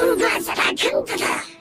우가사가 강도다.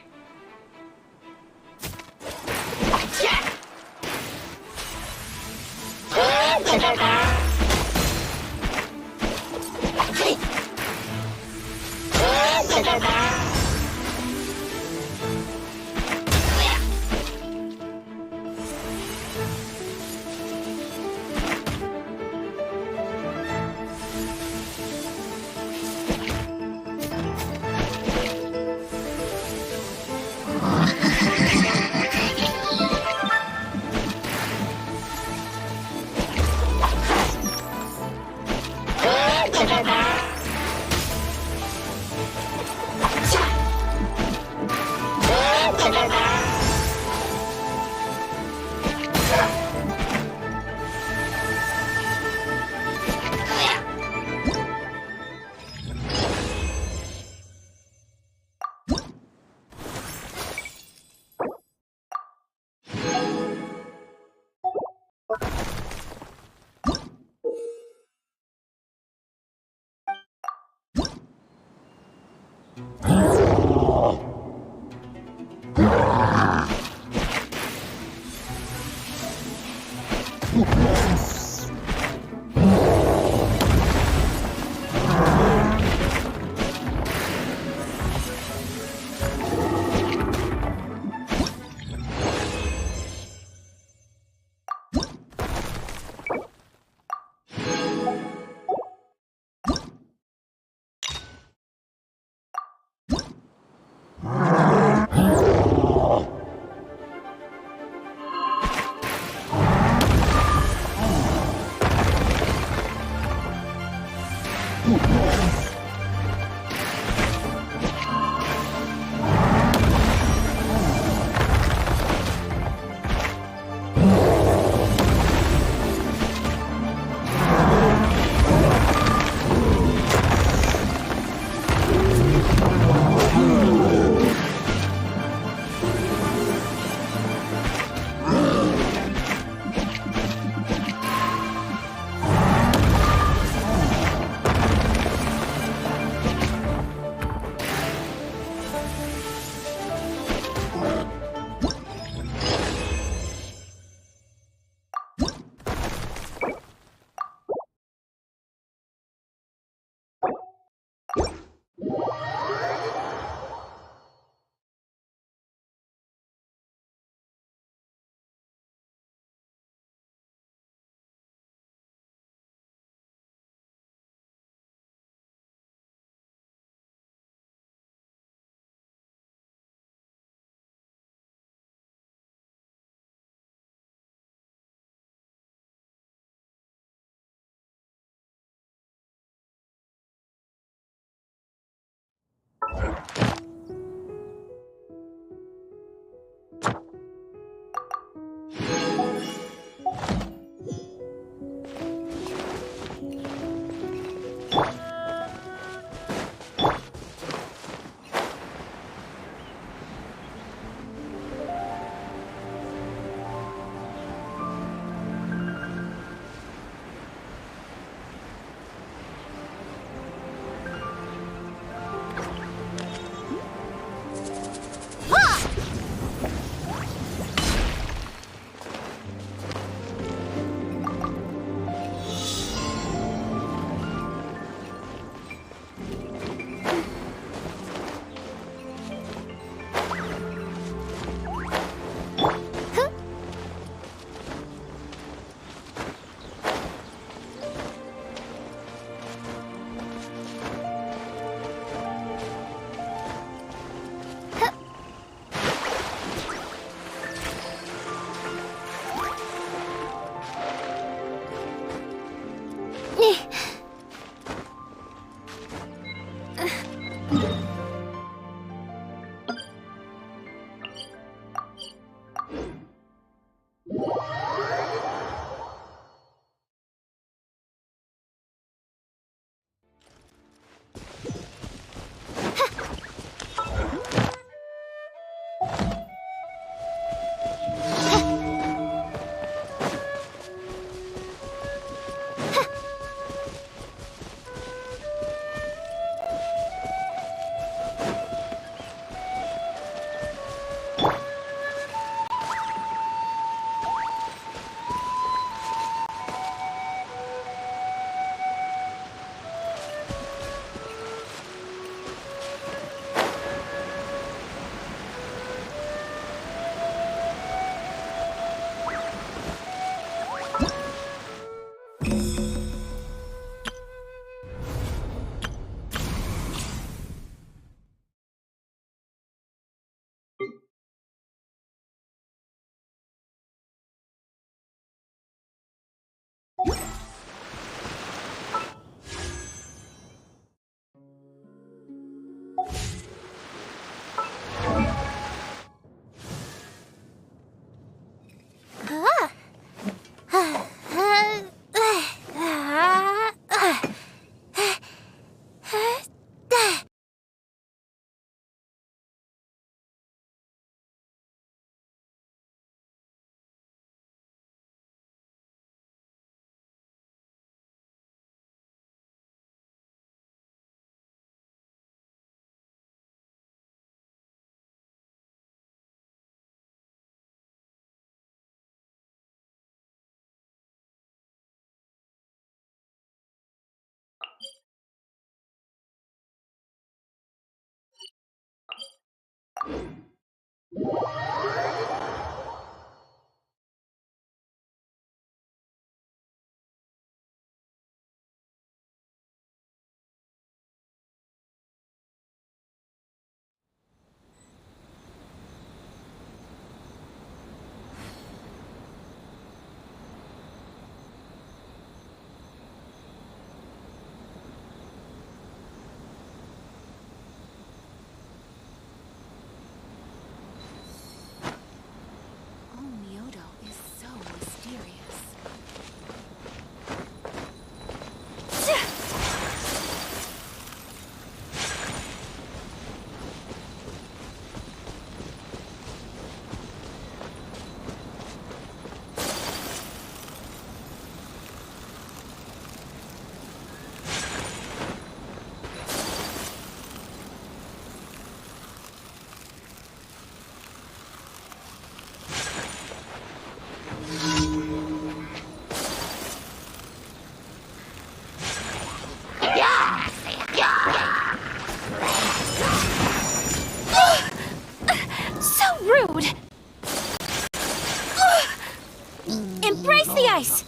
Embrace the ice!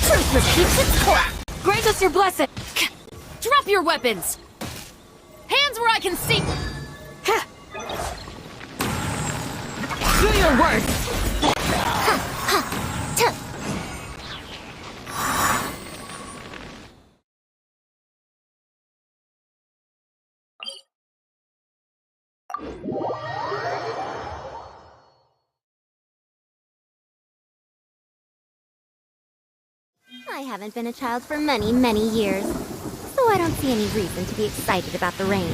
Truth repeats its course! Grant us your blessing! Drop your weapons! Hands where I can see! Do your worst! I haven't been a child for many, many years, so I don't see any reason to be excited about the rain.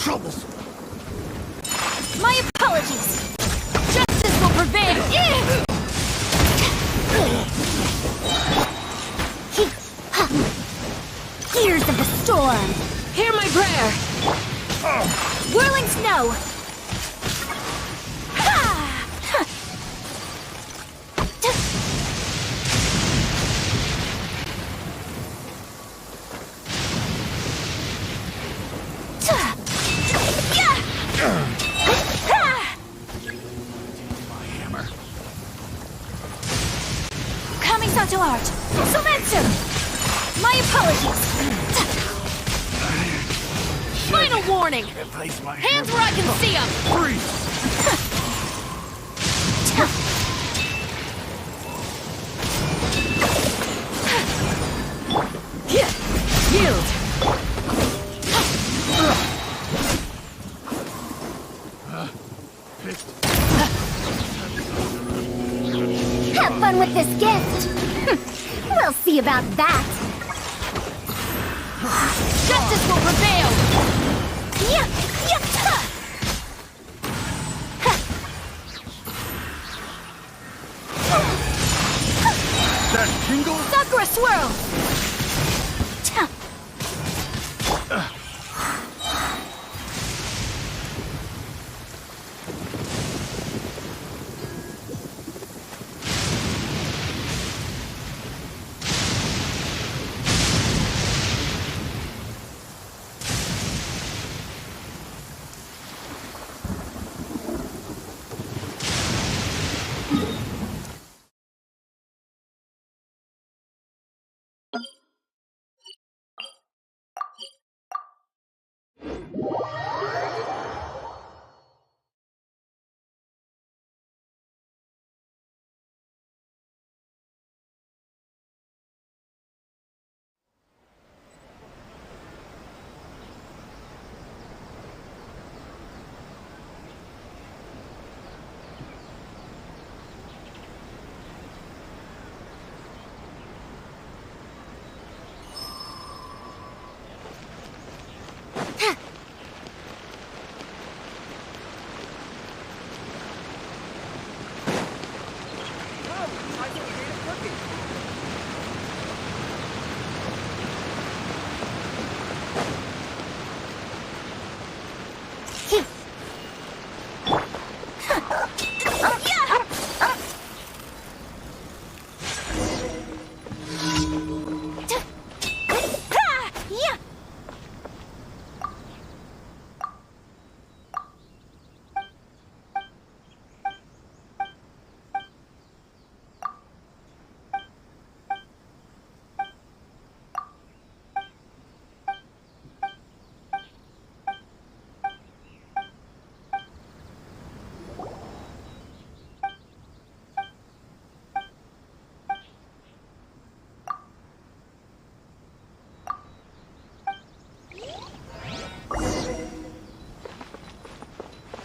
Troubles. My apologies! Justice will prevail! Tears of the storm! Hear my prayer! Whirling snow! To art! Momentum! My apologies! Final warning! Hands where I can see them! Yield! Have fun with this gift! We'll see about that! Justice will prevail! That tingle? Sakura swirl!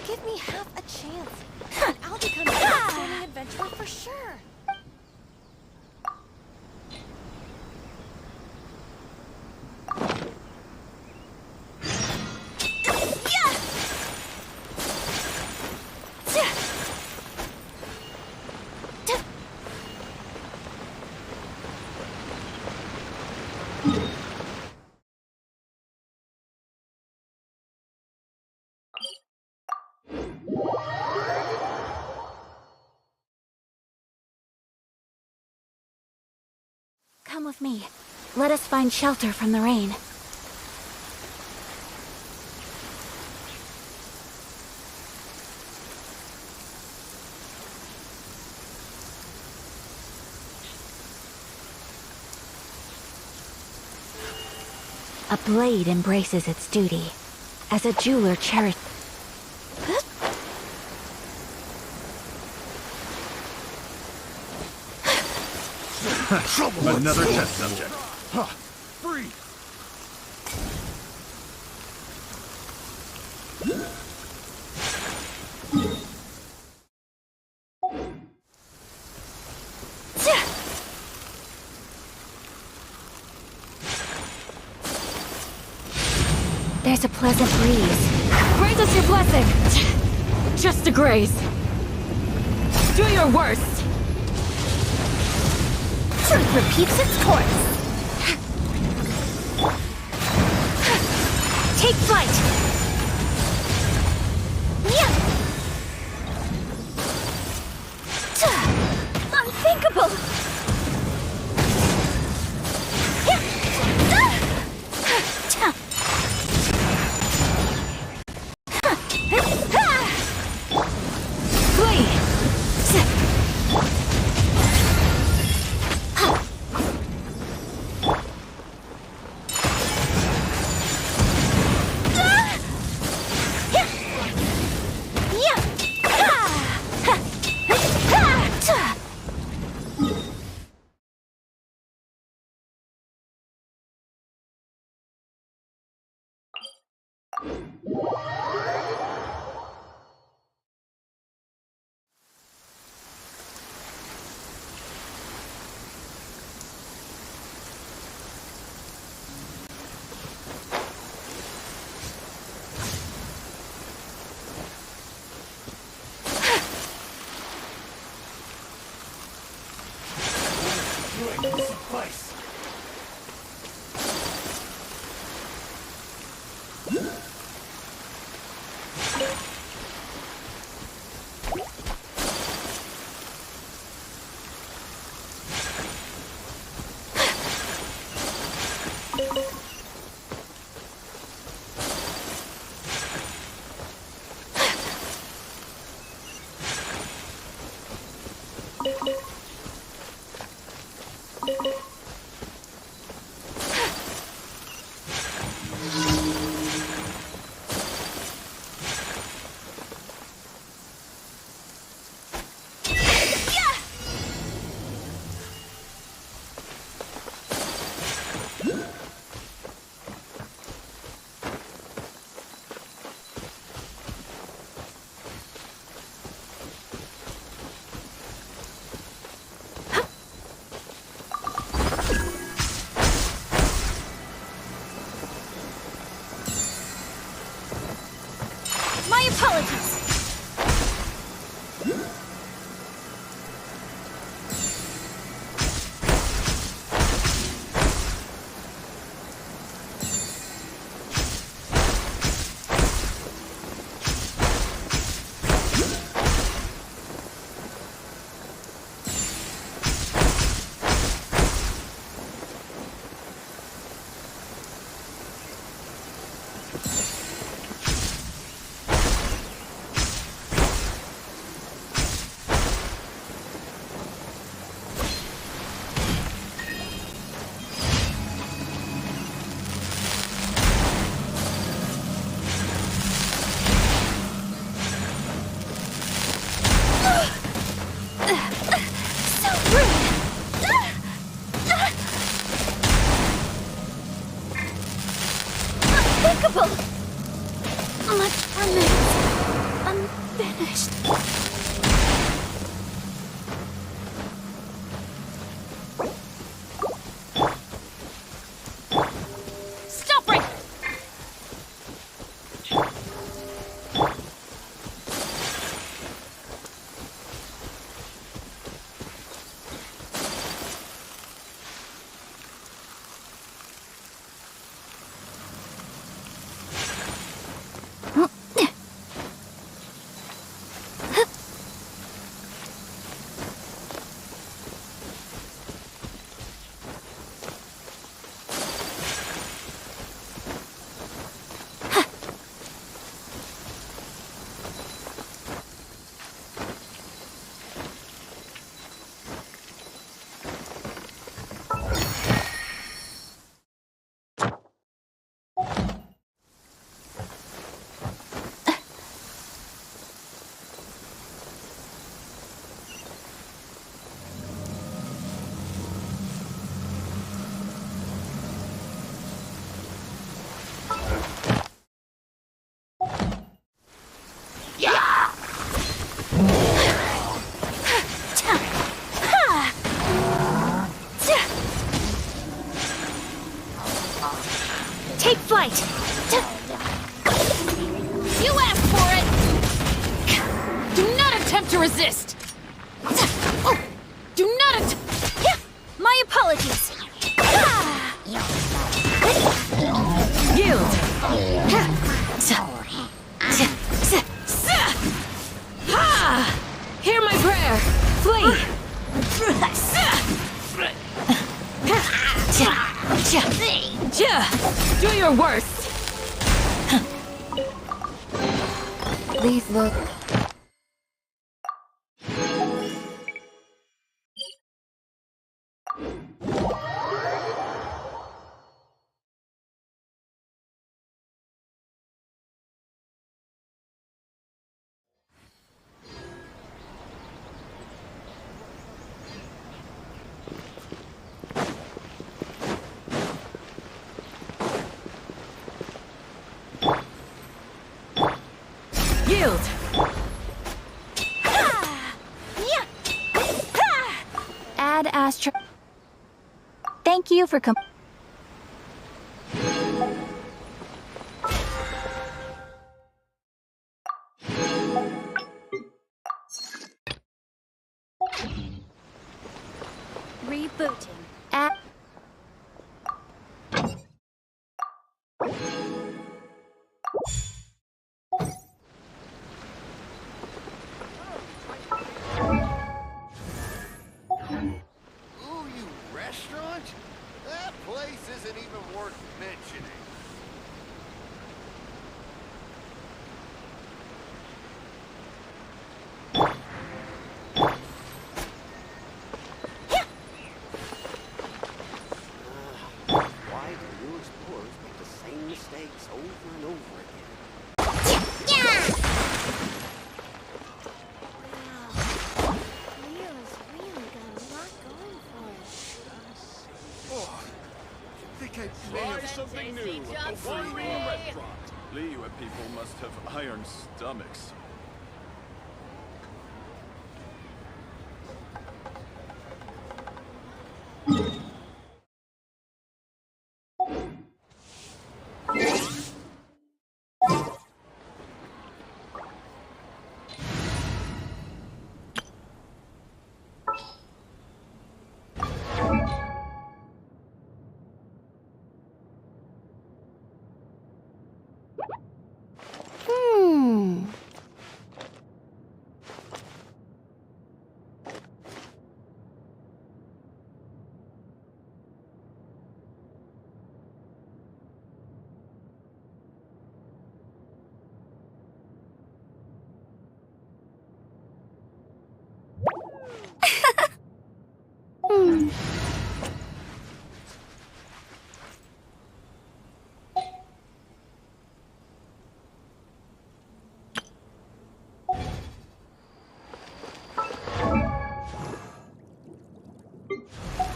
Give me half a chance, and I'll become an outstanding adventurer for sure. Come with me. Let us find shelter from the rain. A blade embraces its duty, as a jeweler cherishes. Trouble. Another test subject. Free. There's a pleasant breeze. Grant us your blessing! Just a graze. Do your worst! Truth repeats its course. Take flight. Unthinkable. Flee! Suffice. My apologies! Unthinkable! Much remains unfinished. Stop right! Take flight! You asked for it! Do not attempt to resist! Do not attempt... My apologies! Yield! Hear my prayer! Flee! Do your worst! Please look. Yield! Ad Astra. Thank you for rebooting. Restaurant? That place isn't even worth mentioning. Why do new explorers make the same mistakes over and over again? Leo's really got a lot going for it. Oh, I think I may have something new at the One Ring Restaurant. Liyue people must have iron stomachs. Hmm. Hmm.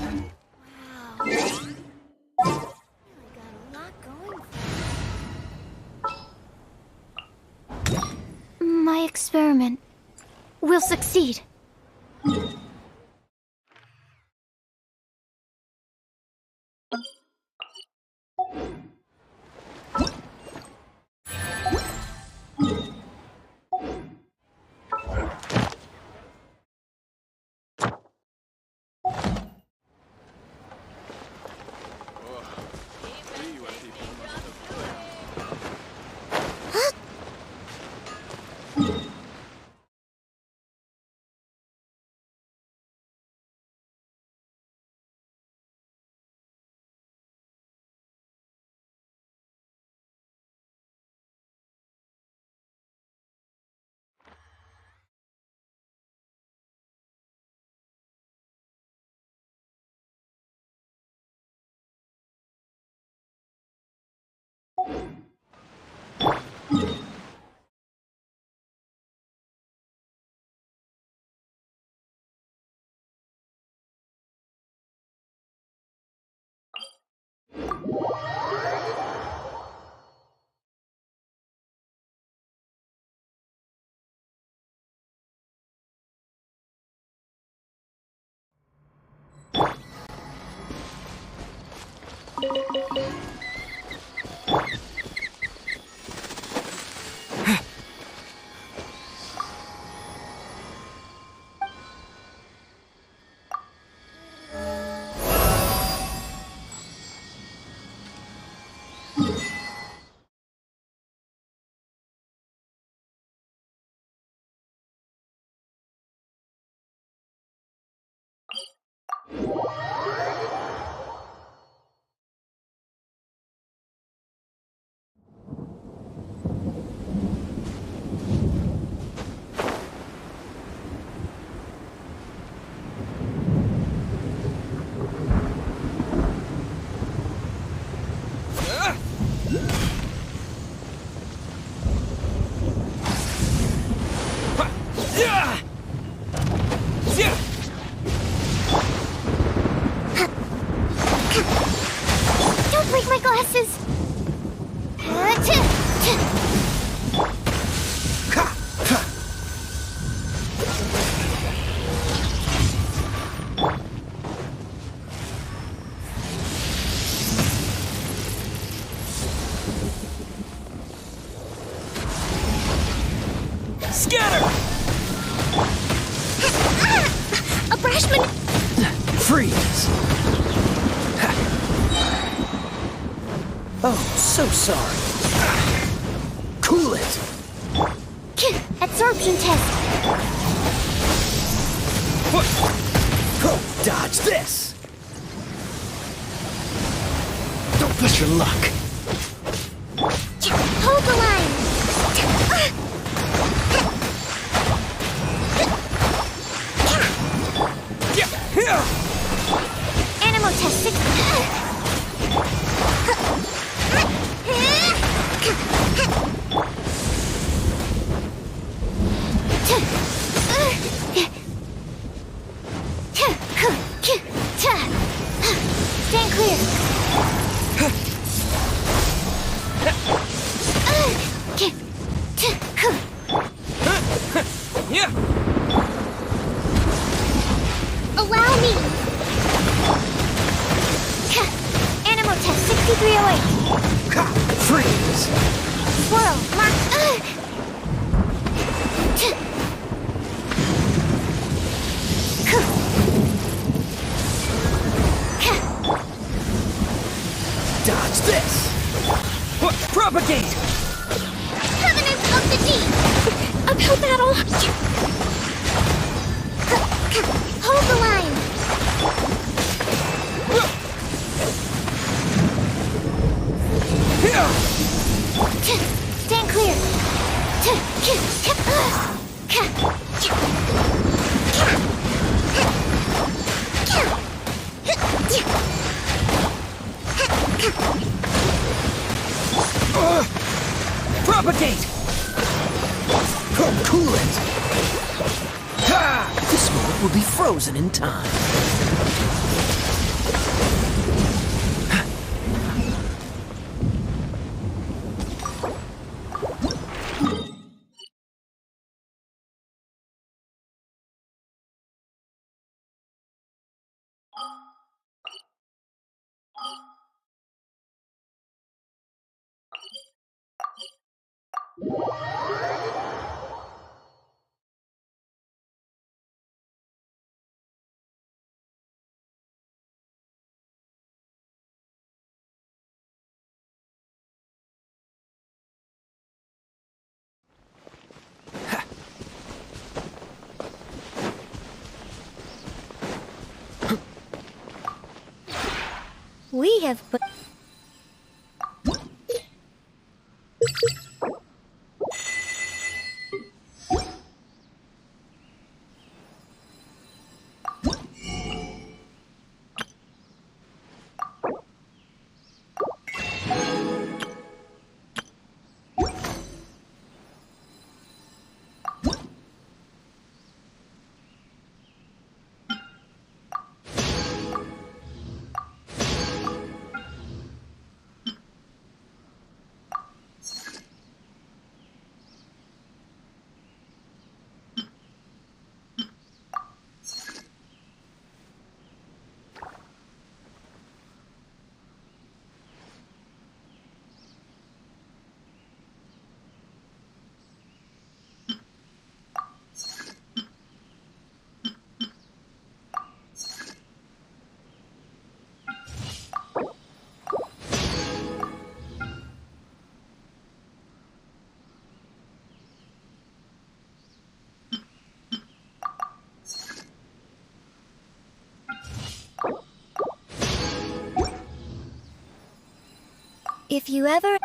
Wow. Really got a lot going for My experiment will succeed. Liyue people must have Don't break my glasses! Scatter! A Brashman! Freeze! Ha. Oh, so sorry. Cool it! Absorption test! Oh, dodge this! Don't push your luck. Hold the line! Animal test 6. Stand clear. Yeah. Allow me. Animal test 6308. Freeze! Swirl. Mark. Dodge this! What? Propagate! the deep! About that all... Hold the line! Stand clear! Propagate! Oh, cool it! Ha! This moment will be frozen in time. We have put... If you ever...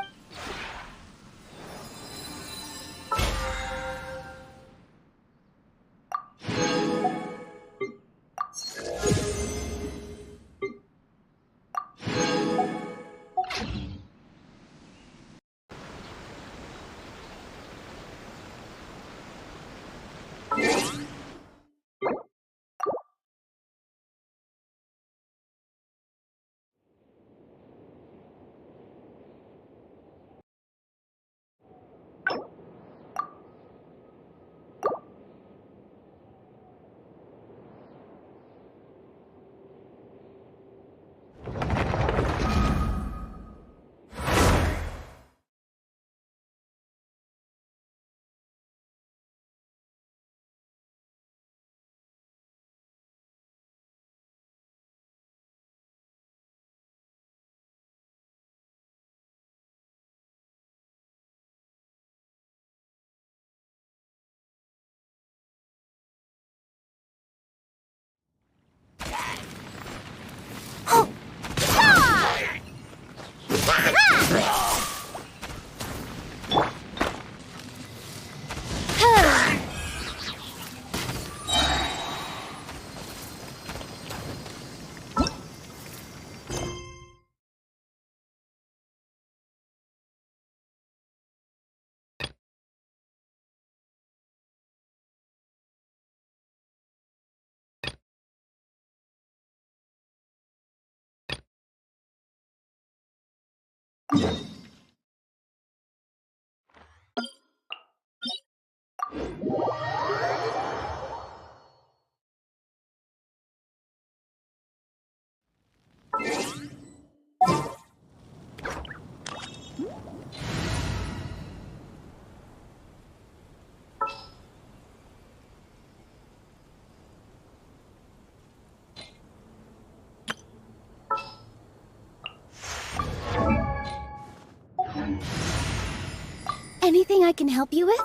Anything I can help you with?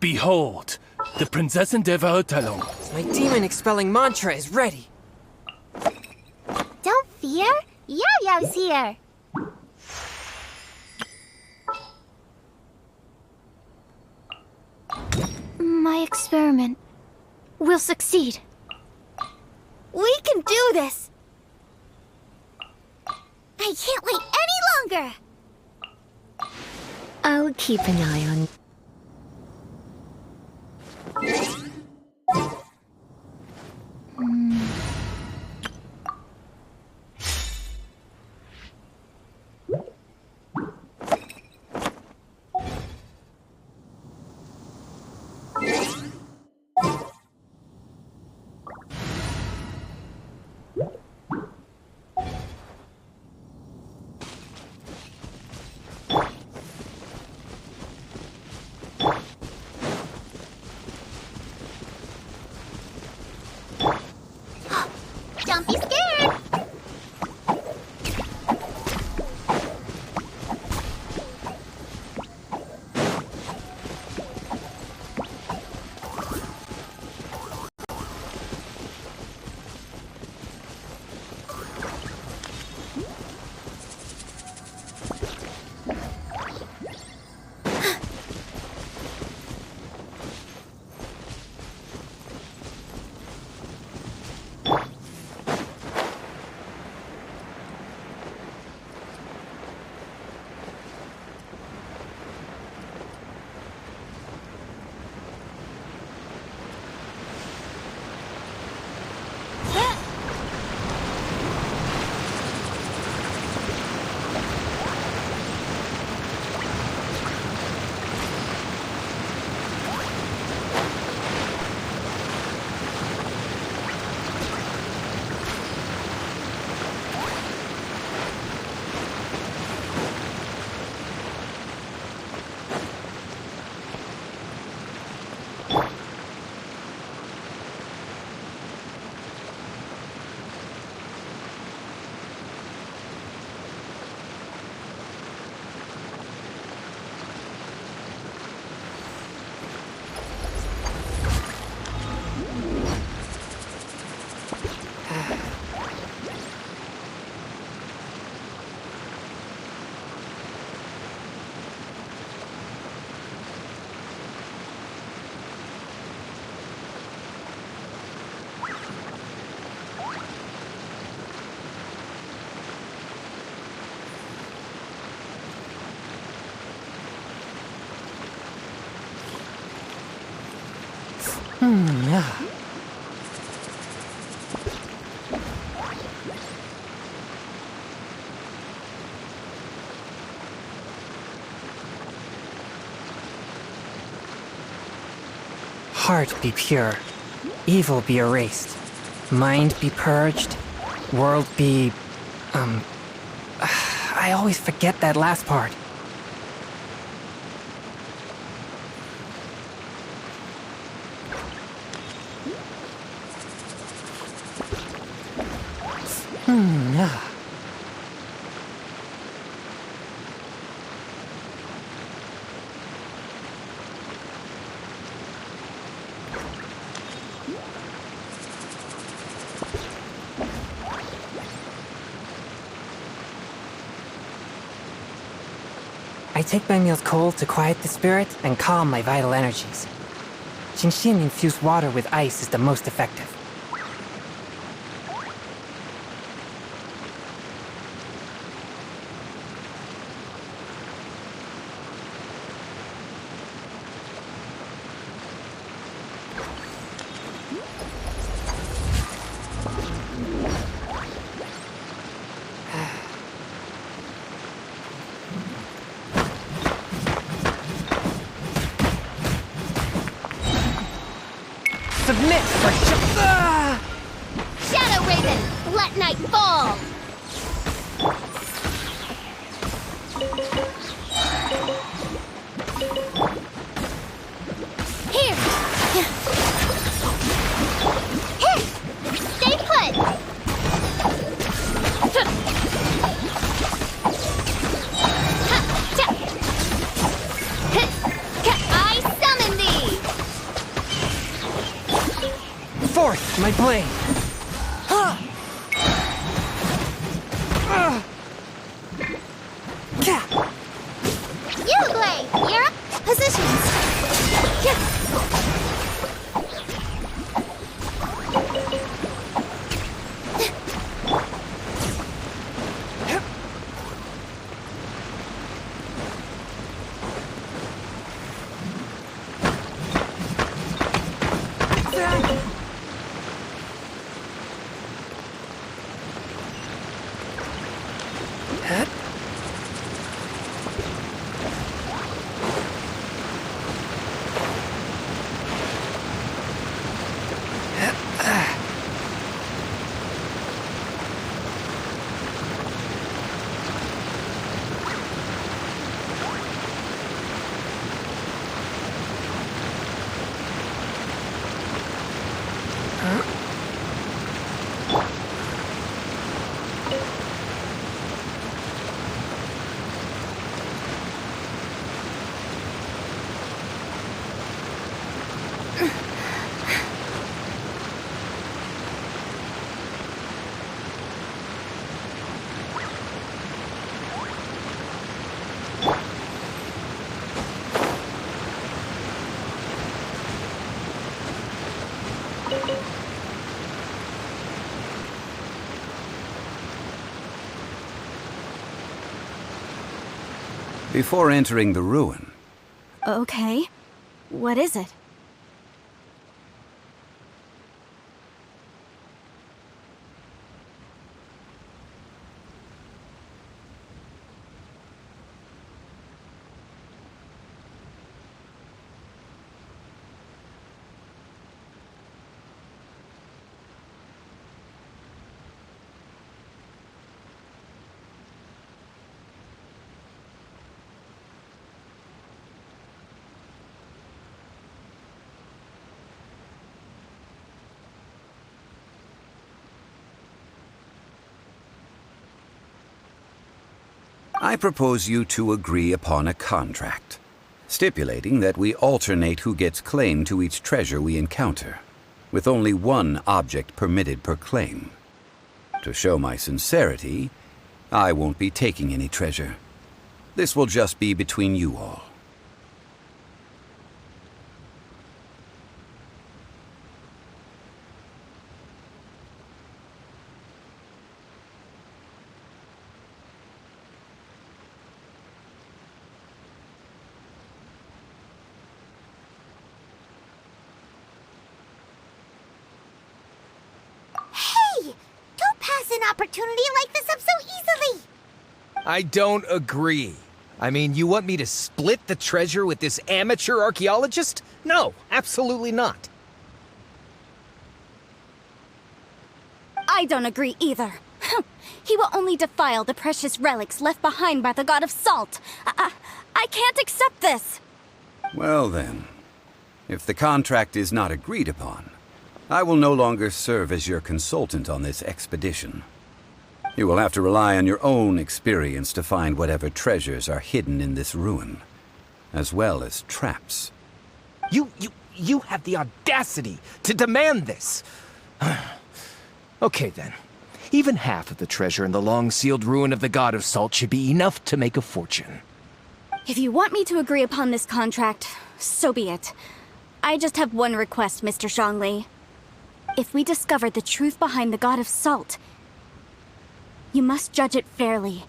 Behold, the Prinzessin der Verurteilung. My demon-expelling mantra is ready. Don't fear. Yao's here. My experiment will succeed. We can do this! I can't wait any longer! I'll keep an eye on... Don't be scared! Heart be pure, evil be erased, mind be purged, world be... I always forget that last part. I take my meals cold to quiet the spirit and calm my vital energies. Xinxin infused water with ice is the most effective. Submit for Shadow Raven, let night fall! Here! Here! Stay put! my blade. Uruguay, you're up. Positions. Before entering the ruin, Okay. What is it? I propose you two agree upon a contract, stipulating that we alternate who gets claim to each treasure we encounter, with only one object permitted per claim. To show my sincerity, I won't be taking any treasure. This will just be between you all. Hey! Don't pass an opportunity like this up so easily! I don't agree. I mean, you want me to split the treasure with this amateur archaeologist? No, absolutely not. I don't agree either. He will only defile the precious relics left behind by the god of salt. I can't accept this. Well then, if the contract is not agreed upon, I will no longer serve as your consultant on this expedition. You will have to rely on your own experience to find whatever treasures are hidden in this ruin, as well as traps. You have the audacity to demand this. Okay then. Even half of the treasure in the long-sealed ruin of the God of Salt should be enough to make a fortune. If you want me to agree upon this contract, so be it. I just have one request, Mr. Zhongli. If we discover the truth behind the God of Salt, you must judge it fairly,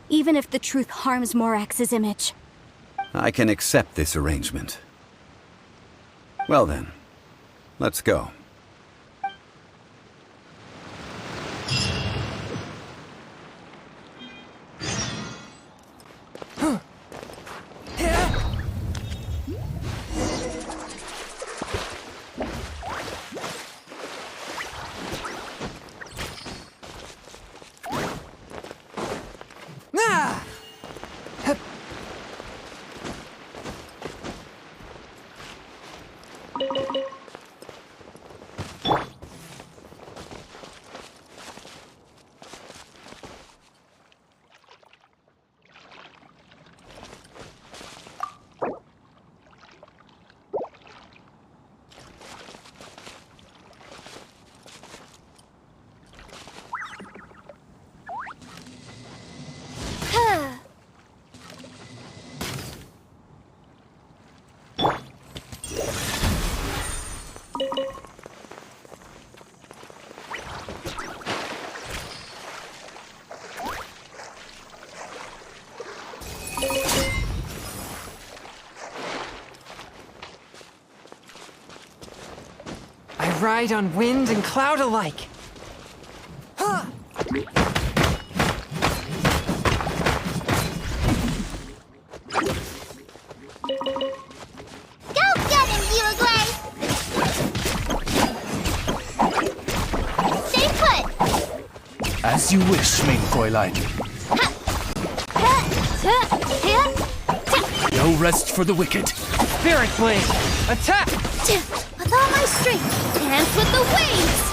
even if the truth harms Morax's image. I can accept this arrangement. Well then, let's go. ride on wind and cloud alike. Huh. Go get him, Uruguay! Stay put! As you wish, Ming Guilai. No rest for the wicked. Spirit Blade, attack! With all my strength, dance with the waves!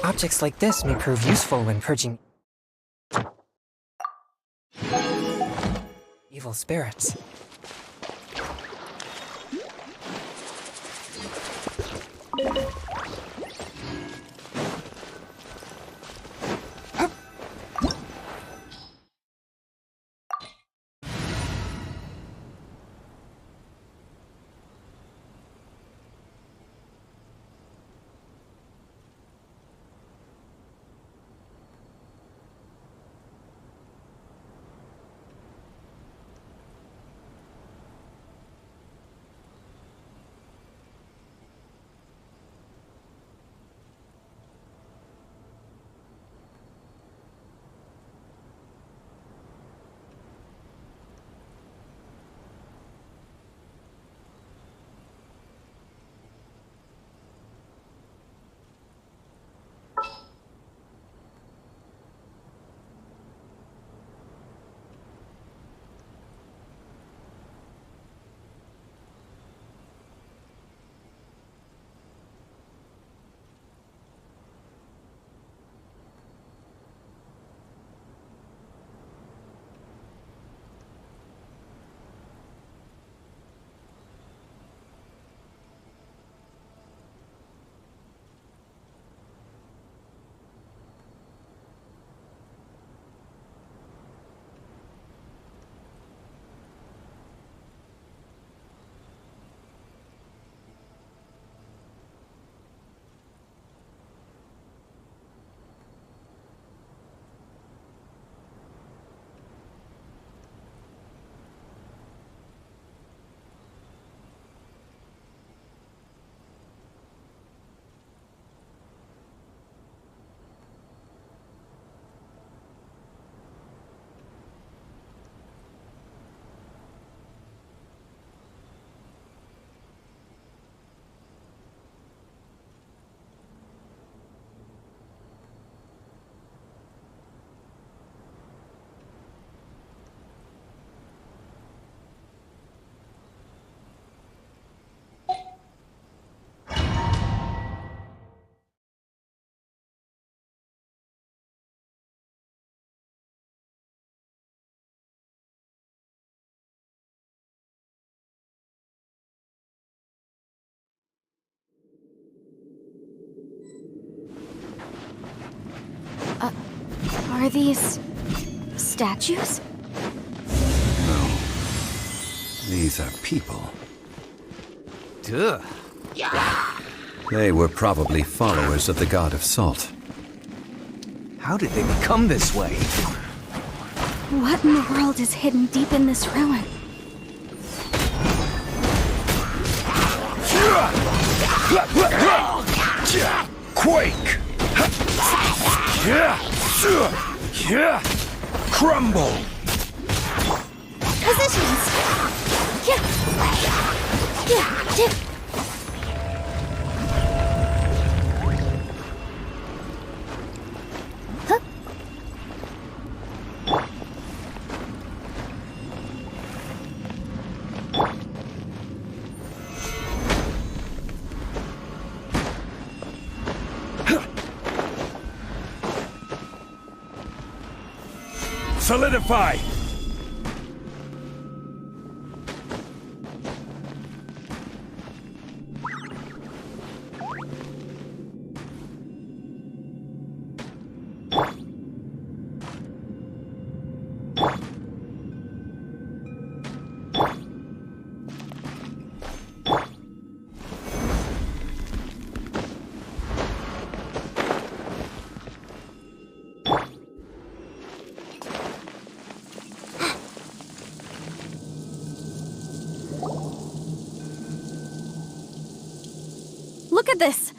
Objects like this may prove useful when purging evil spirits. Are these statues? These are people. Duh. They were probably followers of the god of salt. How did they become this way? What in the world is hidden deep in this ruin? Quake! Crumble! Positions! Huh? Solidify! Look at this!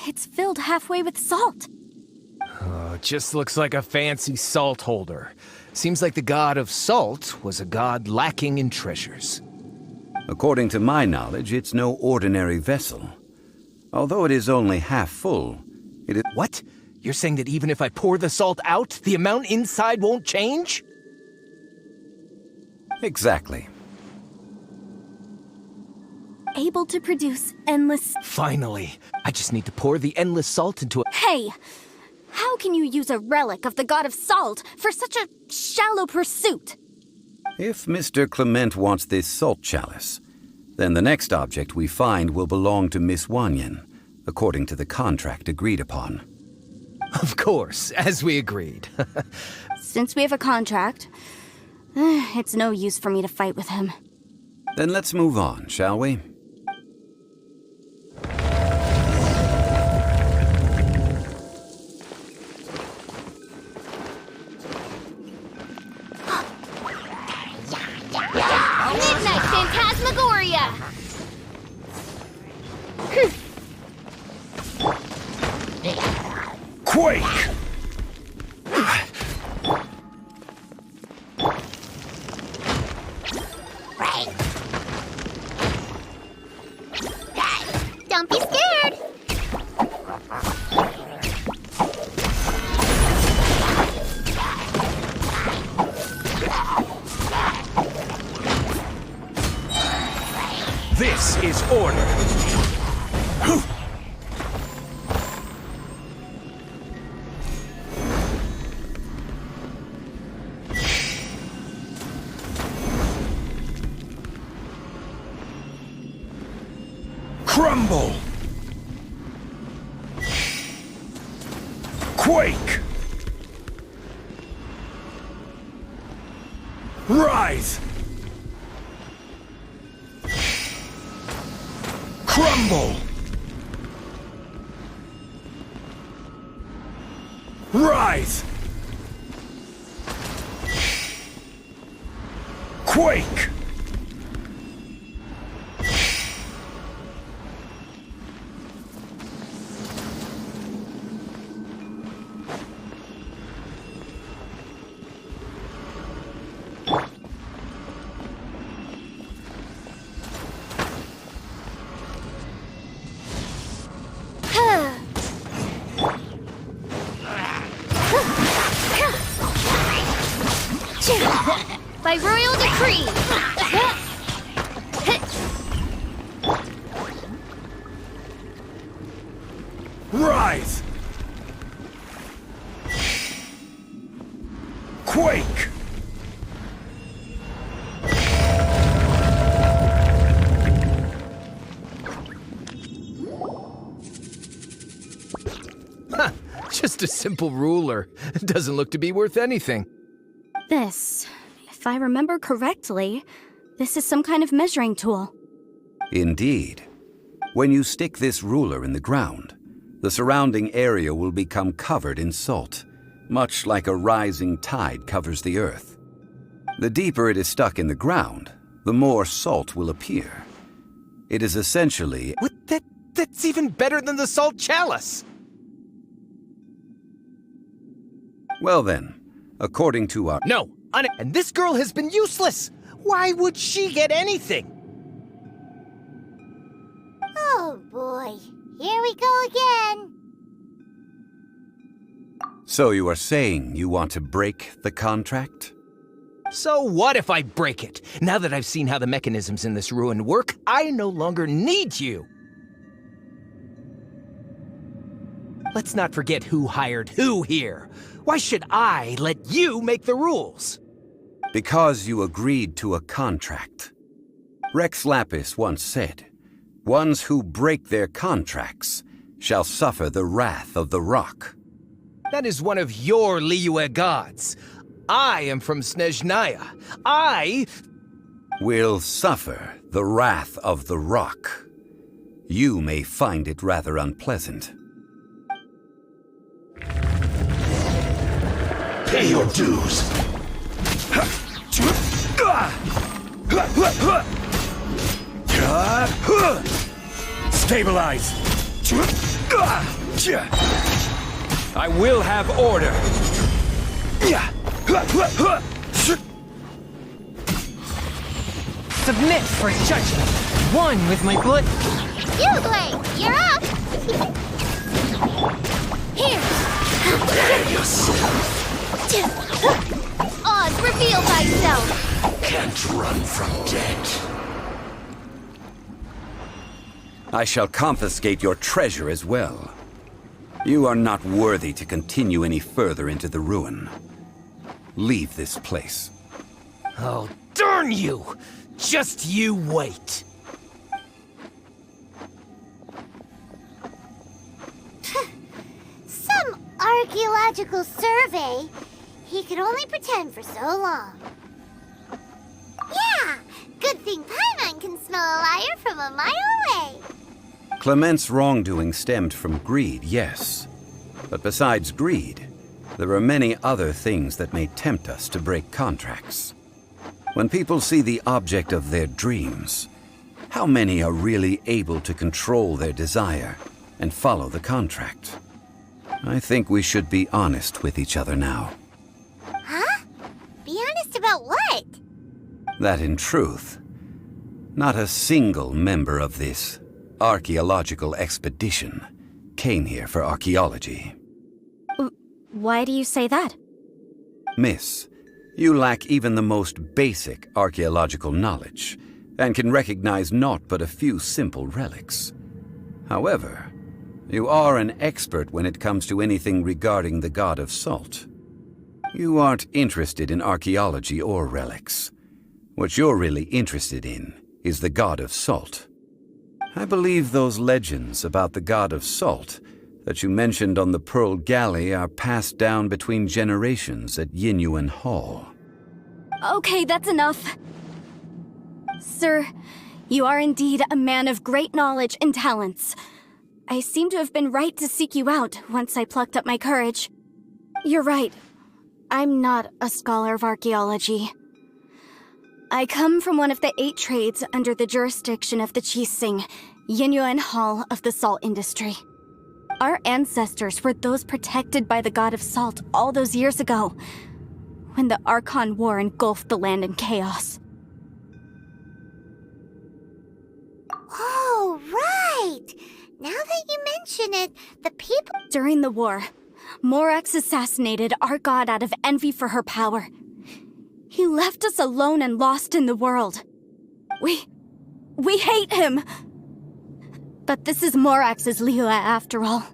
It's filled halfway with salt. Oh, it just looks like a fancy salt holder. Seems like the god of salt was a god lacking in treasures. According to my knowledge, it's no ordinary vessel. Although it is only half full, it is... What? You're saying that even if I pour the salt out, the amount inside won't change? Exactly. Able to produce endless... Finally. I just need to pour the endless salt into a... Hey! How can you use a relic of the god of salt for such a shallow pursuit? If Mr. Clement wants this salt chalice, then the next object we find will belong to Miss Wanyan, according to the contract agreed upon. Of course, as we agreed. Since we have a contract, it's no use for me to fight with him. Then let's move on, shall we? Midnight Phantasmagoria! Quake! Don't be scared! This is order. Crumble! Quake! Rise! Crumble! Rise! Quake! By royal decree! Rise! Quake! Just a simple ruler. It doesn't look to be worth anything. This, if I remember correctly, this is some kind of measuring tool. Indeed. When you stick this ruler in the ground, the surrounding area will become covered in salt, much like a rising tide covers the earth. The deeper it is stuck in the ground, the more salt will appear. It is essentially... What? That's even better than the salt chalice! Well then, according to our... No! And this girl has been useless! Why would she get anything? Oh boy, here we go again. So you are saying you want to break the contract? So what if I break it? Now that I've seen how the mechanisms in this ruin work, I no longer need you! Let's not forget who hired who here. Why should I let you make the rules? Because you agreed to a contract. Rex Lapis once said, "Ones who break their contracts shall suffer the wrath of the rock." That is one of your Liyue gods. I am from Snezhnaya. I will suffer the wrath of the rock. You may find it rather unpleasant. Pay your dues. Stabilize! I will have order! Submit for judgment. One with my blood. Yugling, you're up! Here! Prepare yourself. Oz, reveal thyself! Can't run from death. I shall confiscate your treasure as well. You are not worthy to continue any further into the ruin. Leave this place. Oh, darn you! Just you wait! Some archaeological survey. He could only pretend for so long. Yeah! Good thing Paimon can smell a liar from a mile away. Clement's wrongdoing stemmed from greed, yes. But besides greed, there are many other things that may tempt us to break contracts. When people see the object of their dreams, how many are really able to control their desire and follow the contract? I think we should be honest with each other now. Huh? Be honest about what? That in truth, not a single member of this archaeological expedition came here for archaeology. Why do you say that? Miss, you lack even the most basic archaeological knowledge, and can recognize naught but a few simple relics. However, you are an expert when it comes to anything regarding the god of salt. You aren't interested in archaeology or relics. What you're really interested in is the god of salt. I believe those legends about the god of salt that you mentioned on the Pearl Galley are passed down between generations at Yinyuan Hall. Okay, that's enough. Sir, you are indeed a man of great knowledge and talents. I seem to have been right to seek you out once I plucked up my courage. You're right. I'm not a scholar of archaeology. I come from one of the 8 trades under the jurisdiction of the Qixing, Yinyuan Hall of the salt industry. Our ancestors were those protected by the god of salt all those years ago, when the Archon War engulfed the land in chaos. Oh, right! Now that you mention it, the people... During the war, Morax assassinated our god out of envy for her power. He left us alone and lost in the world. We hate him! But this is Morax's Liyue after all.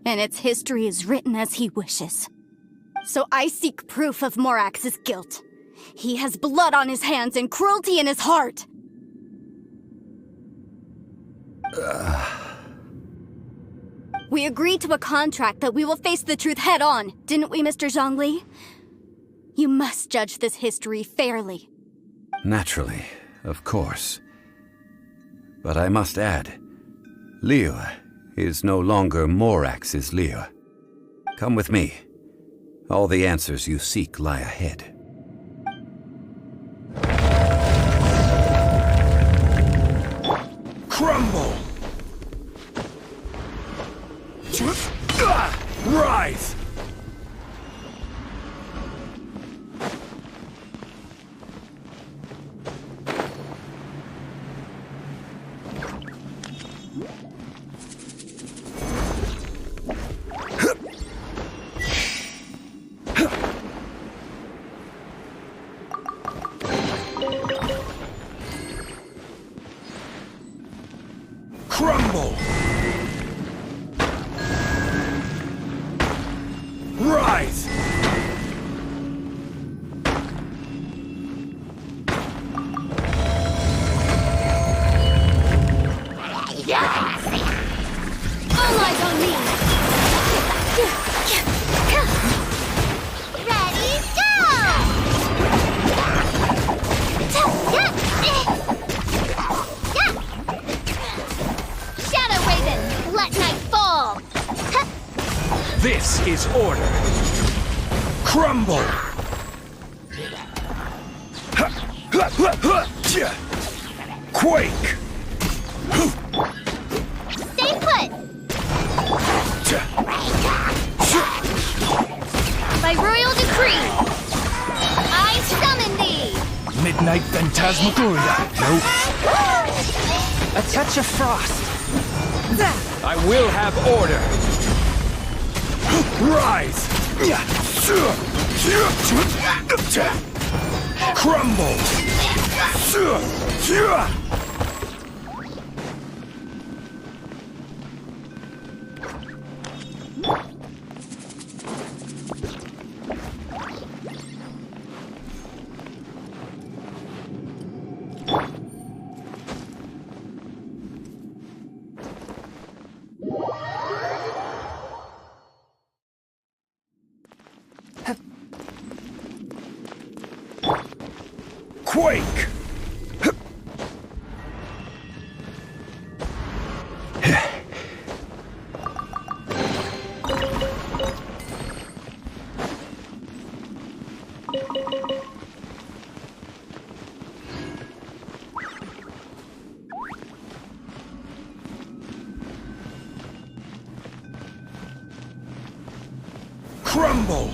And its history is written as he wishes. So I seek proof of Morax's guilt. He has blood on his hands and cruelty in his heart! We agreed to a contract that we will face the truth head on, didn't we, Mr. Zhongli? You must judge this history fairly. Naturally, of course. But I must add, Liyue is no longer Morax's Liyue. Come with me. All the answers you seek lie ahead. Crumble! Rise! Crumble! Rise! All eyes on me! Ready, go! Shadow Raven, let night fall! This is order! Crumble! Quake! Stay put! By royal decree, I summon thee! Midnight Phantasmagoria. Nope. A touch of frost. I will have order. Rise! Crumble! Quake! Crumble!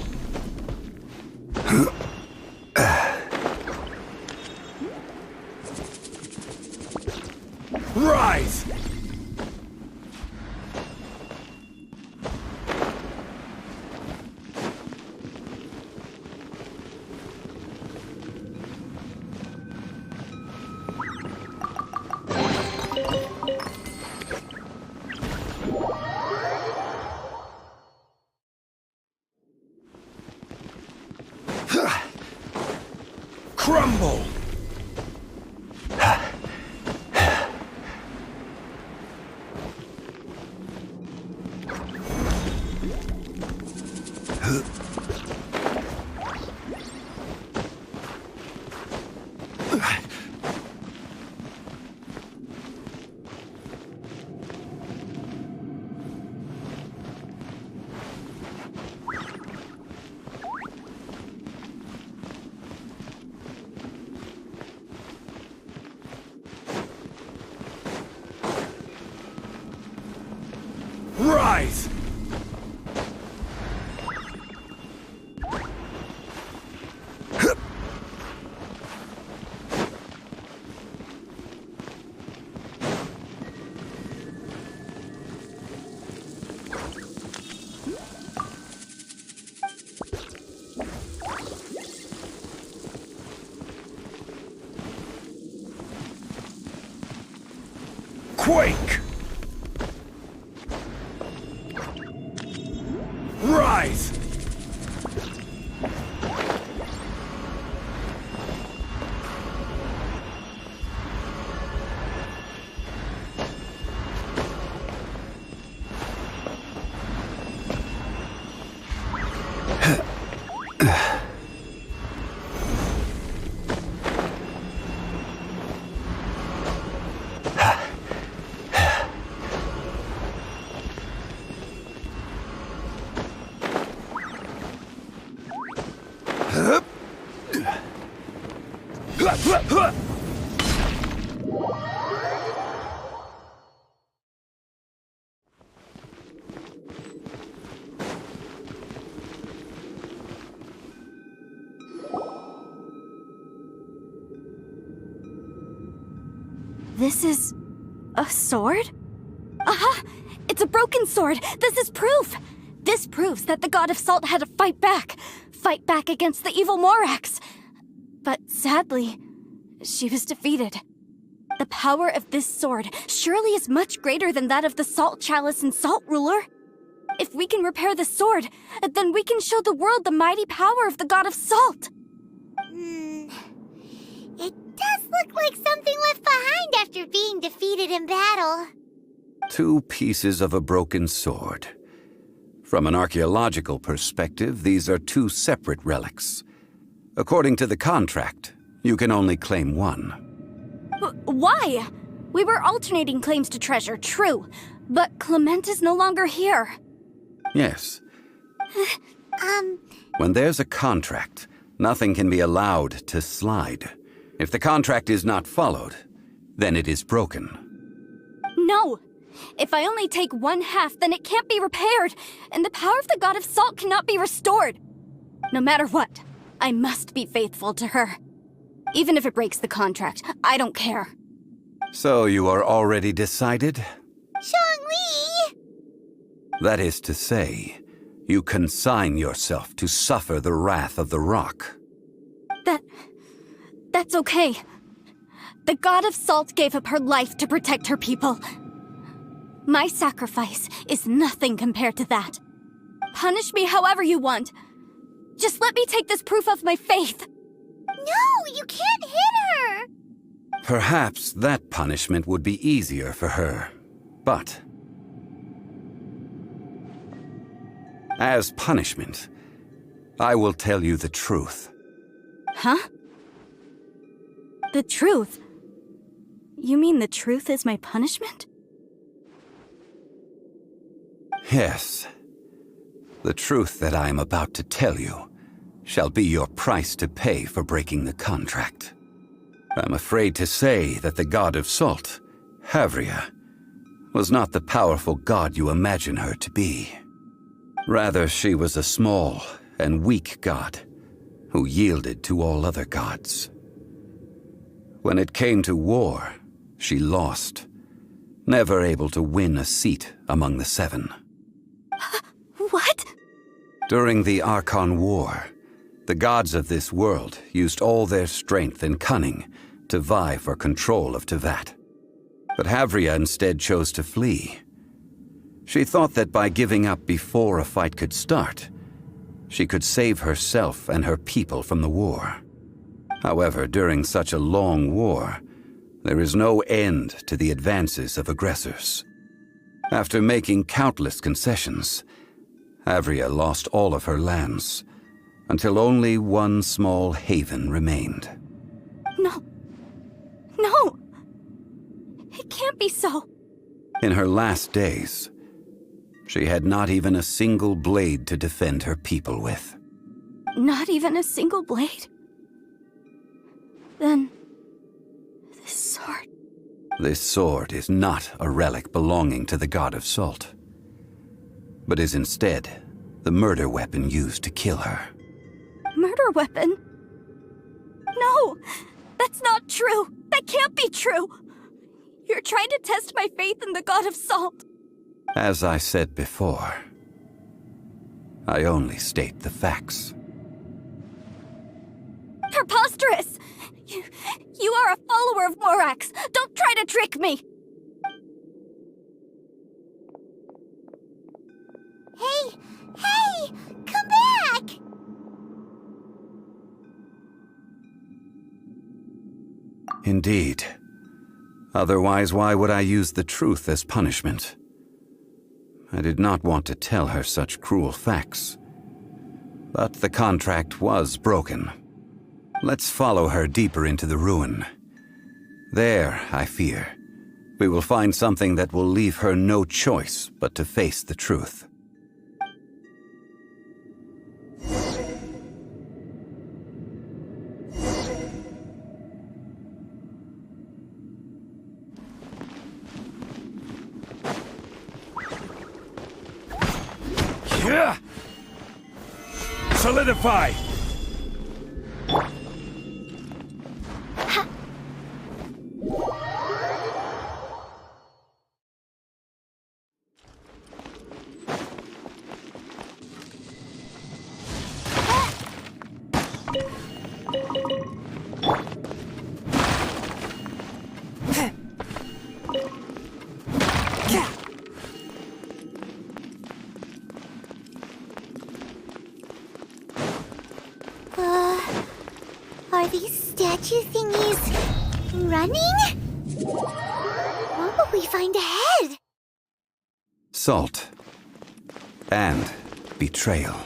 Rise! Crumble! Rise! Quake! Rise! This is a sword? Aha! It's a broken sword! This is proof! This proves that the God of Salt had to fight back against the evil Morax. But sadly, she was defeated. The power of this sword surely is much greater than that of the Salt Chalice and Salt Ruler. If we can repair the sword, then we can show the world the mighty power of the God of Salt. It does look like something left behind after being defeated in battle. 2 pieces of a broken sword. From an archaeological perspective, these are 2 separate relics. According to the contract, you can only claim one. Why? We were alternating claims to treasure, true, but Clement is no longer here. Yes. When there's a contract, nothing can be allowed to slide. If the contract is not followed, then it is broken. No! If I only take 1/2, then it can't be repaired, and the power of the God of Salt cannot be restored. No matter what, I must be faithful to her. Even if it breaks the contract, I don't care. So you are already decided? Zhongli! That is to say, you consign yourself to suffer the wrath of the rock. That's okay. The God of Salt gave up her life to protect her people. My sacrifice is nothing compared to that. Punish me however you want. Just let me take this proof of my faith. No, you can't hit her! Perhaps that punishment would be easier for her, but as punishment, I will tell you the truth. Huh? The truth? You mean the truth is my punishment? Yes. The truth that I am about to tell you shall be your price to pay for breaking the contract. I'm afraid to say that the God of Salt, Havria, was not the powerful god you imagine her to be. Rather, she was a small and weak god who yielded to all other gods. When it came to war, she lost, never able to win a seat among the 7. What? During the Archon War, the gods of this world used all their strength and cunning to vie for control of Teyvat. But Havria instead chose to flee. She thought that by giving up before a fight could start, she could save herself and her people from the war. However, during such a long war, there is no end to the advances of aggressors. After making countless concessions, Havria lost all of her lands, until only one small haven remained. No. No! It can't be so. In her last days, she had not even a single blade to defend her people with. Not even a single blade? Then, this sword... This sword is not a relic belonging to the God of Salt, but is instead the murder weapon used to kill her. Murder weapon? No! That's not true! That can't be true! You're trying to test my faith in the God of Salt. As I said before, I only state the facts. Preposterous! You are a follower of Morax! Don't try to trick me! Hey! Come back! Indeed. Otherwise, why would I use the truth as punishment? I did not want to tell her such cruel facts. But the contract was broken. Let's follow her deeper into the ruin. There, I fear, we will find something that will leave her no choice but to face the truth. Yeah! Solidify! Are these statue thingies running? What will we find ahead? Salt. And betrayal.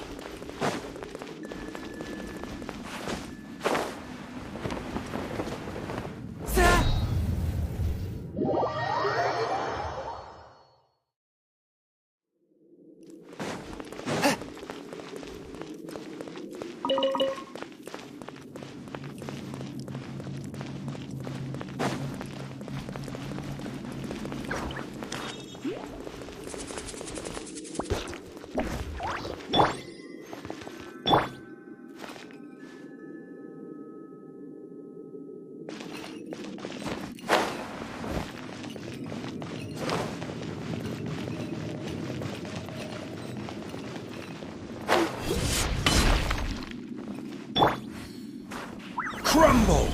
Crumble!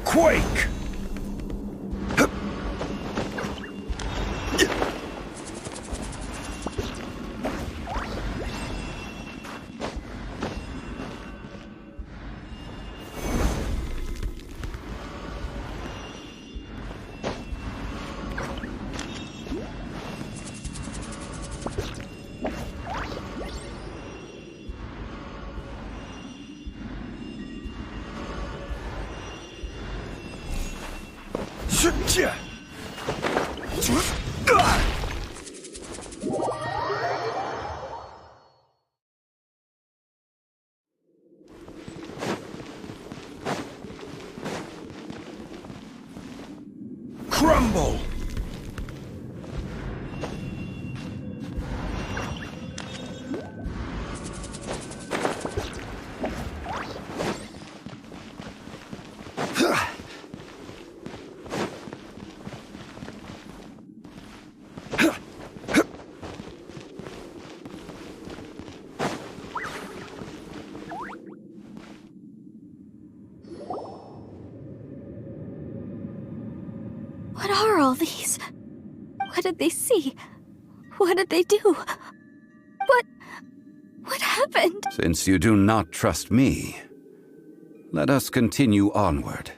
Quake! Crumble! What are all these? What did they see? What did they do? What happened? Since you do not trust me, let us continue onward.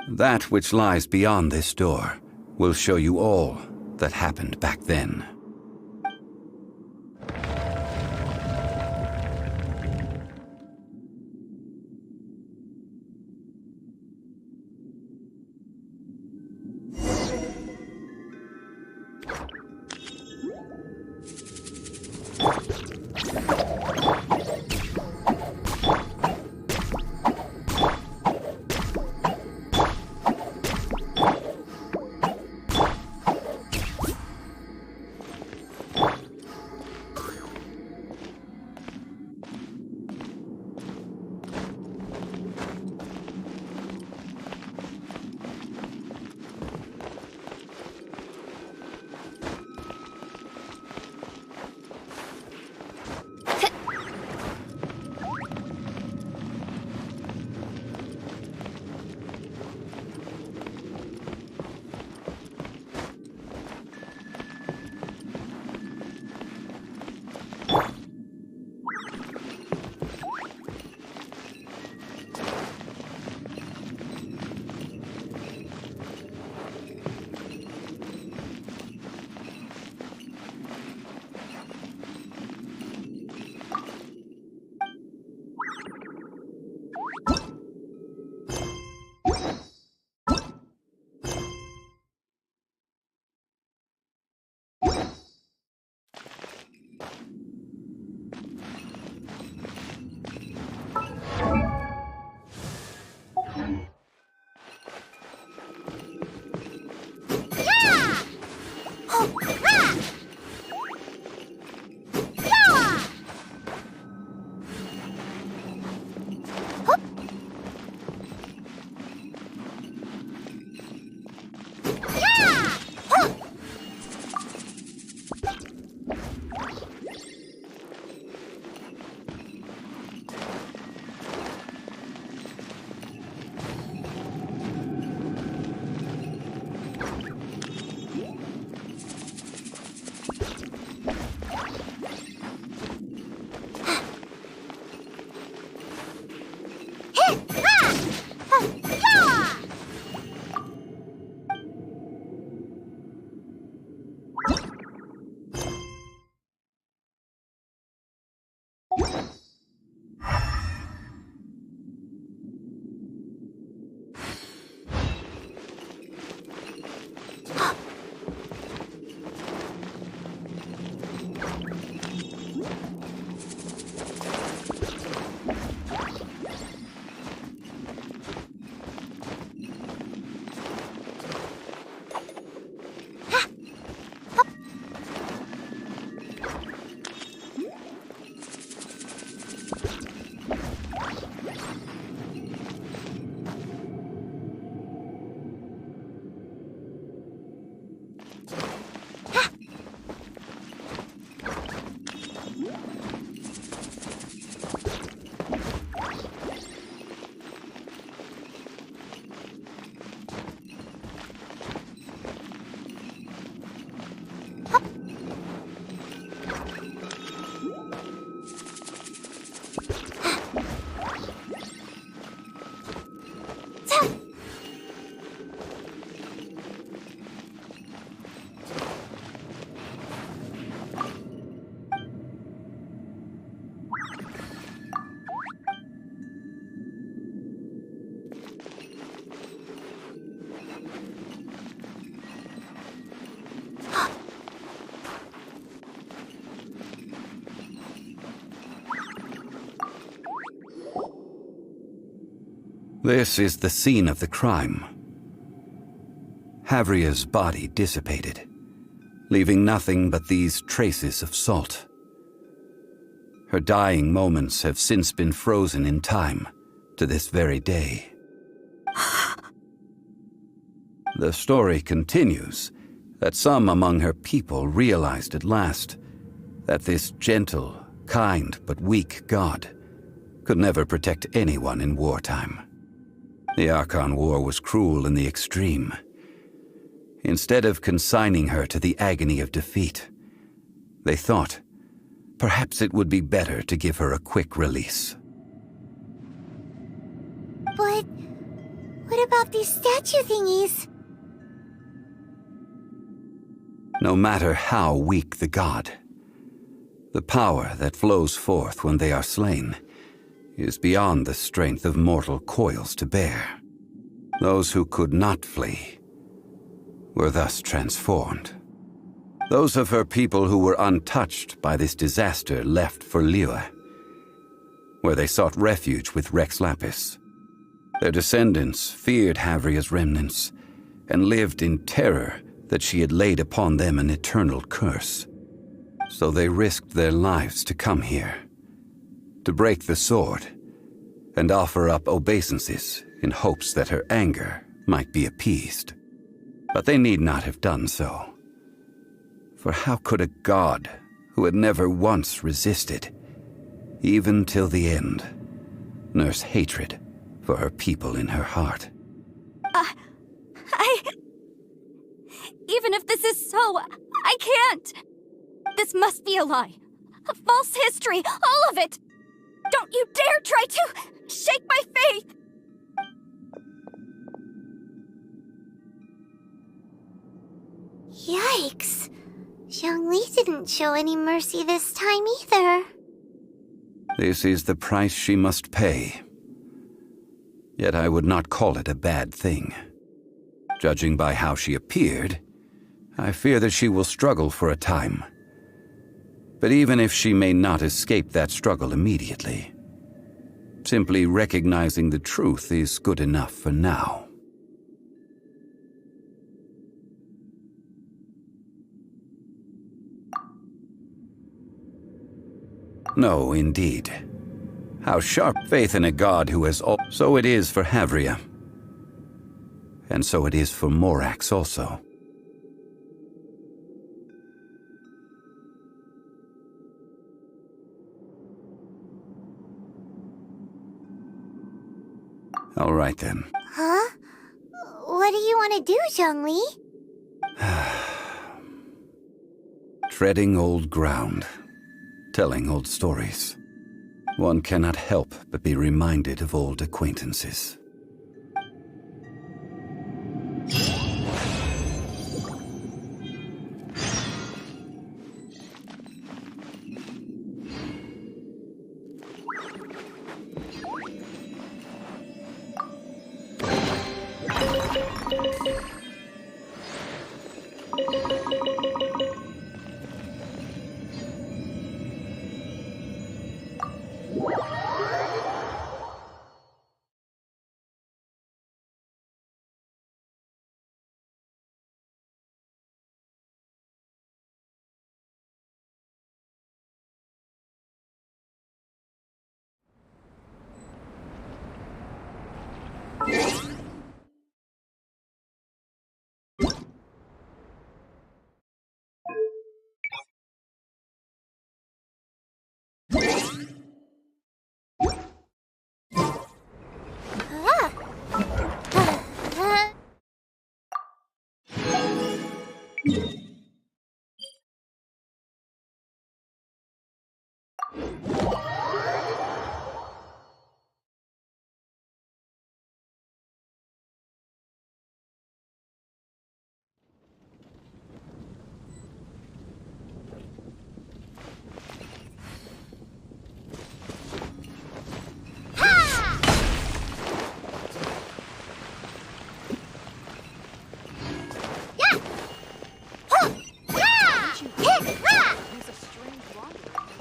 That which lies beyond this door will show you all that happened back then. This is the scene of the crime. Havria's body dissipated, leaving nothing but these traces of salt. Her dying moments have since been frozen in time to this very day. The story continues that some among her people realized at last that this gentle, kind, but weak god could never protect anyone in wartime. The Archon War was cruel in the extreme. Instead of consigning her to the agony of defeat, they thought perhaps it would be better to give her a quick release. But what about these statue thingies? No matter how weak the god, the power that flows forth when they are slain is beyond the strength of mortal coils to bear. Those who could not flee were thus transformed. Those of her people who were untouched by this disaster left for Liyue, where they sought refuge with Rex Lapis. Their descendants feared Havria's remnants and lived in terror that she had laid upon them an eternal curse. So they risked their lives to come here, to break the sword and offer up obeisances in hopes that her anger might be appeased. But they need not have done so. For how could a god who had never once resisted, even till the end, nurse hatred for her people in her heart? Even if this is so, I can't! This must be a lie. A false history, all of it! Don't you dare try to shake my faith! Yikes. Zhongli didn't show any mercy this time either. This is the price she must pay. Yet I would not call it a bad thing. Judging by how she appeared, I fear that she will struggle for a time. But even if she may not escape that struggle immediately, simply recognizing the truth is good enough for now. No, indeed. How sharp faith in a god who has all... So it is for Havria. And so it is for Morax also. All right then. Huh? What do you want to do, Zhongli? Treading old ground. Telling old stories. One cannot help but be reminded of old acquaintances.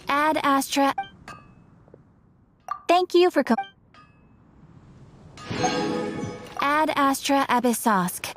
Ad Astra. Thank you for Ad Astra Abyssosque.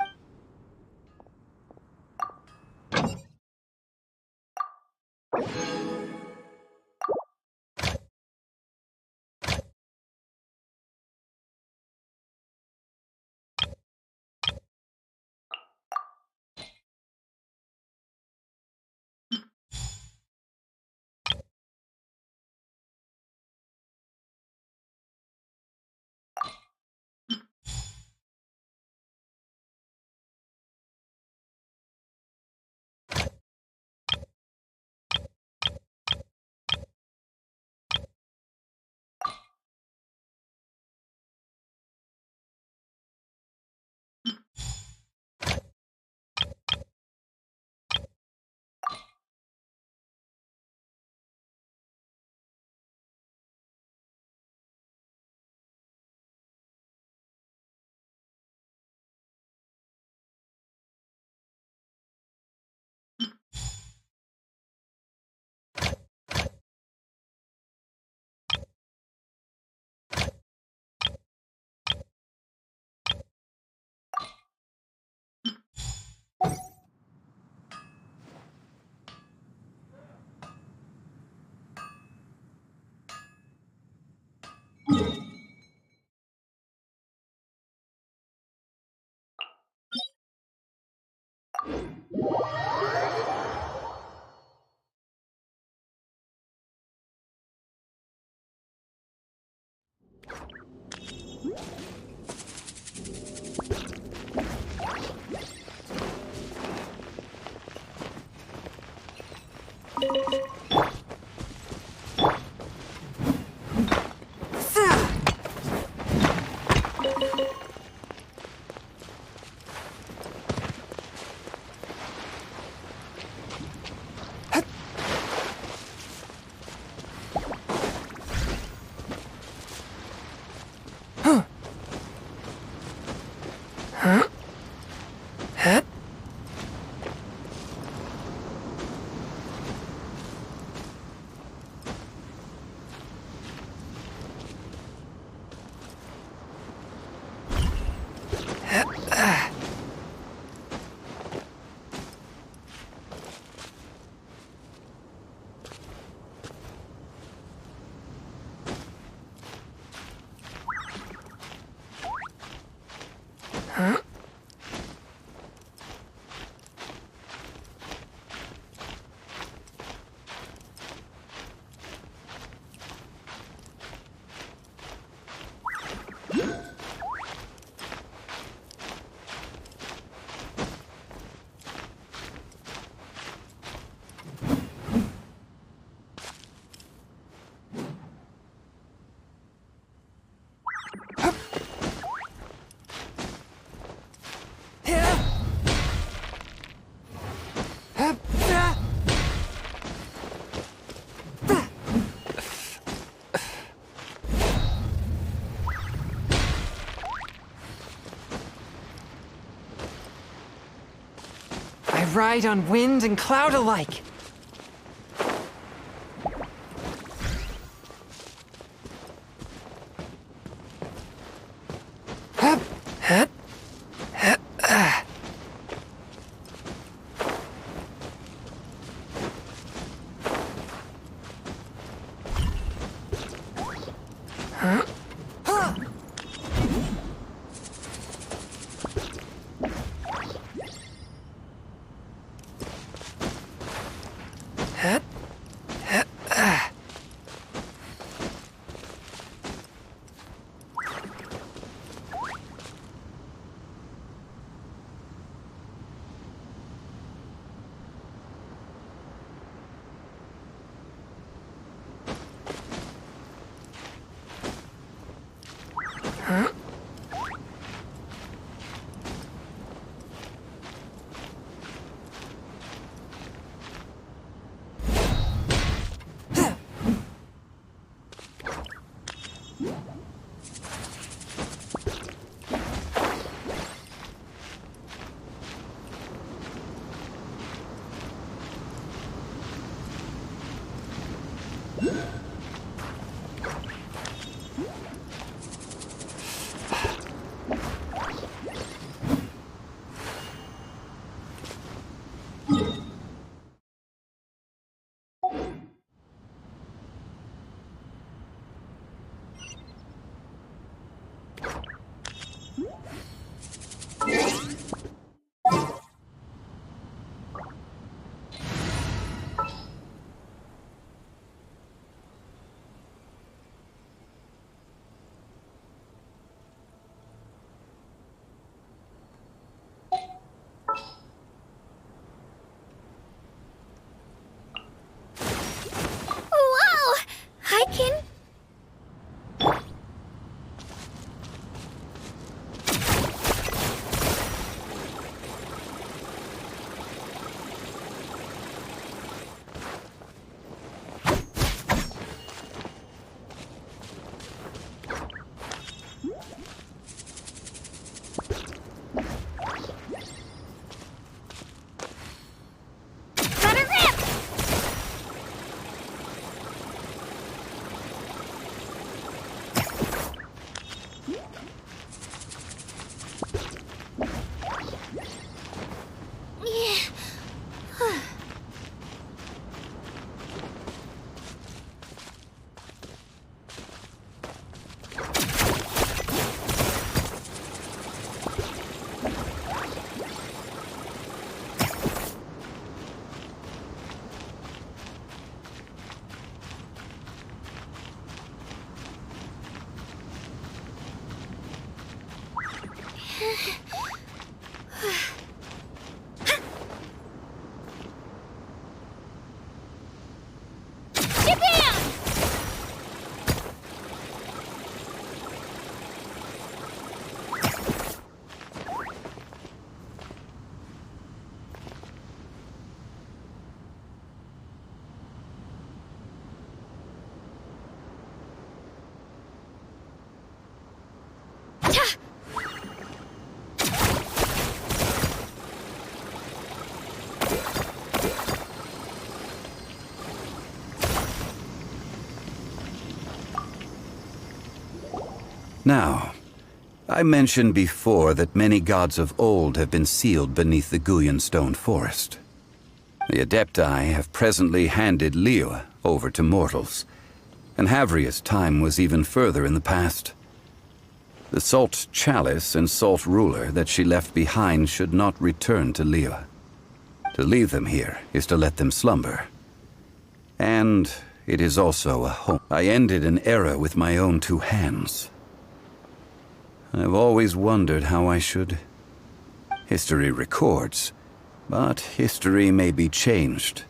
I ride on wind and cloud alike. Now, I mentioned before that many gods of old have been sealed beneath the Guyan stone forest. The Adepti have presently handed Liyue over to mortals, and Havria's time was even further in the past. The Salt Chalice and Salt Ruler that she left behind should not return to Liyue. To leave them here is to let them slumber. And it is also a home. I ended an era with my own two hands. I've always wondered how I should. History records, but history may be changed.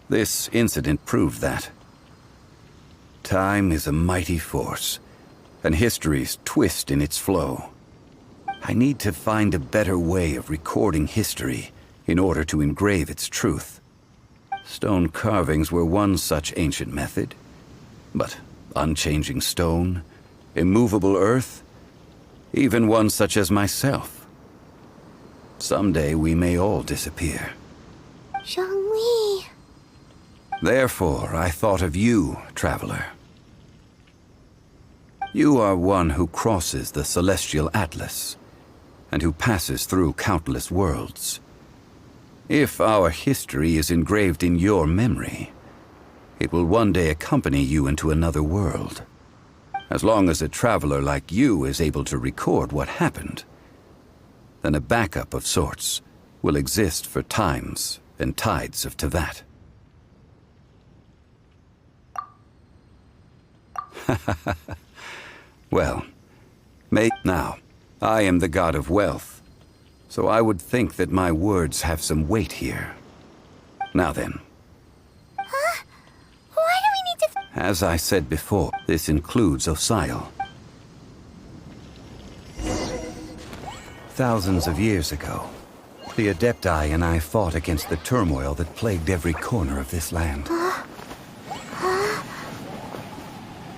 This incident proved that. Time is a mighty force, and history's twist in its flow. I need to find a better way of recording history in order to engrave its truth. Stone carvings were one such ancient method, but unchanging stone, immovable earth, even one such as myself. Someday we may all disappear. Zhongli. Therefore, I thought of you, traveler. You are one who crosses the Celestial Atlas, and who passes through countless worlds. If our history is engraved in your memory, it will one day accompany you into another world. As long as a traveler like you is able to record what happened, then a backup of sorts will exist for times and tides of Teyvat. Well, now, I am the god of wealth, so I would think that my words have some weight here. Now then. Huh? Why do we need to... As I said before, this includes Osial. Thousands of years ago, the Adepti and I fought against the turmoil that plagued every corner of this land.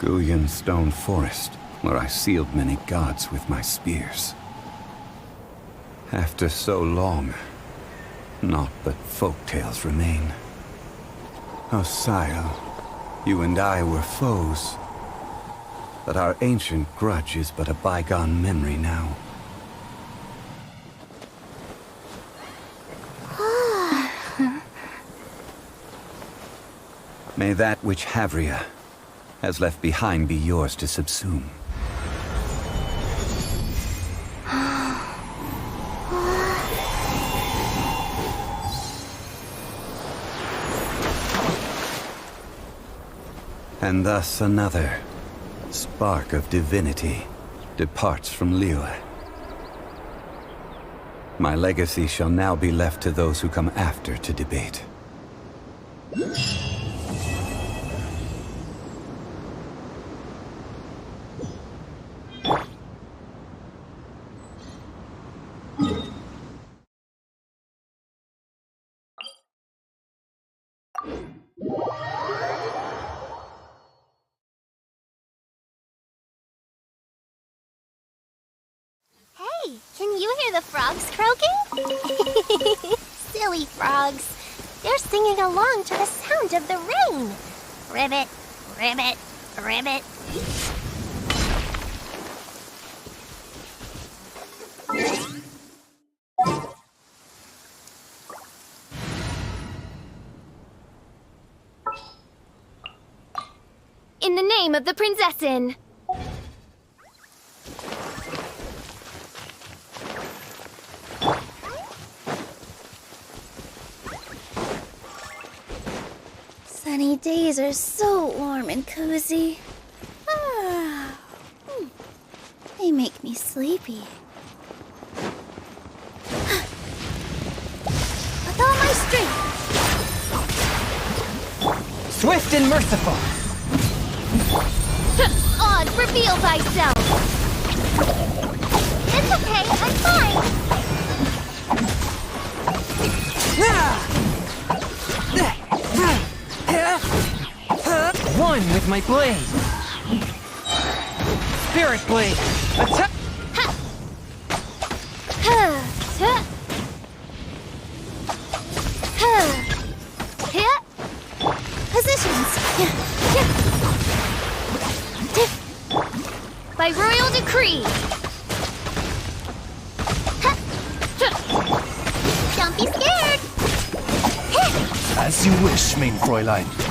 Guyan Stone Forest, where I sealed many gods with my spears. After so long, naught but folk tales remain. Osial, you and I were foes, but our ancient grudge is but a bygone memory now. May that which Havria has left behind be yours to subsume. And thus another spark of divinity departs from Liyue. My legacy shall now be left to those who come after to debate. Hey, can you hear the frogs croaking? Silly frogs. They're singing along to the sound of the rain. Ribbit, ribbit, ribbit. In the name of the Prinzessin! Sunny days are so warm and cozy. They make me sleepy. and merciful. On, reveal thyself! It's okay, I'm fine! One with my blade. Spirit blade. Attack! Positions! By royal decree! Don't be scared! As you wish, mein Fräulein.